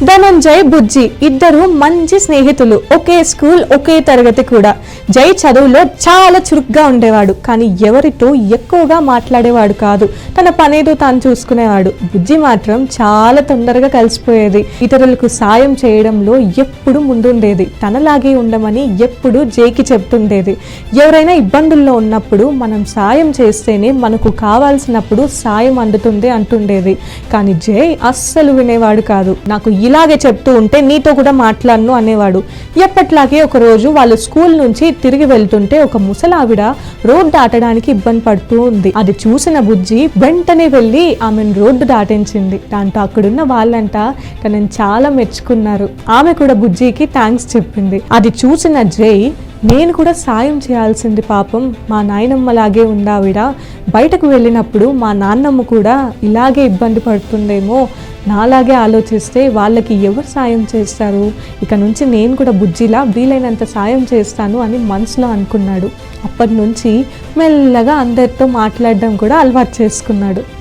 ధనంజయ్, బుజ్జి ఇద్దరు మంచి స్నేహితులు. ఒకే స్కూల్, ఒకే తరగతి కూడా. జై చదువులో చాలా చురుగ్గా ఉండేవాడు, కానీ ఎవరితో ఎక్కువగా మాట్లాడేవాడు కాదు. తన పనేదో తాను చూసుకునేవాడు. బుజ్జి మాత్రం చాలా తొందరగా కలిసిపోయేది. ఇతరులకు సాయం చేయడంలో ఎప్పుడు ముందుండేది. తనలాగే ఉండమని ఎప్పుడు జైకి చెప్తుండేది. ఎవరైనా ఇబ్బందుల్లో ఉన్నప్పుడు మనం సాయం చేస్తేనే మనకు కావాల్సినప్పుడు సాయం అందుతుంది అంటుండేది. కానీ జై అస్సలు వినేవాడు కాదు. నాకు ఇలాగే చెప్తూ ఉంటే నీతో కూడా మాట్లాడను అనేవాడు. ఎప్పట్లాగే ఒకరోజు వాళ్ళు స్కూల్ నుంచి తిరిగి వెళ్తుంటే ఒక ముసలావిడ రోడ్డు దాటడానికి ఇబ్బంది పడుతూ ఉంది. అది చూసిన బుజ్జి వెంటనే వెళ్ళి ఆమెను రోడ్డు దాటించింది. దాంతో అక్కడున్న వాళ్ళంతా తనని చాలా మెచ్చుకున్నారు. ఆమె కూడా బుజ్జికి థ్యాంక్స్ చెప్పింది. అది చూసిన జై, నేను కూడా సాయం చేయాల్సింది, పాపం మా నాయనమ్మలాగే ఉందావిడ, బయటకు వెళ్ళినప్పుడు మా నాన్నమ్మ కూడా ఇలాగే ఇబ్బంది పడుతుందేమో, నాలాగే ఆలోచిస్తే వాళ్ళకి ఎవరు సాయం చేస్తారు, ఇక నుంచి నేను కూడా బుజ్జిలా వీలైనంత సాయం చేస్తాను అని మనసులో అనుకున్నాడు. అప్పటి నుంచి మెల్లగా అందరితో మాట్లాడడం కూడా అలవాటు చేసుకున్నాడు.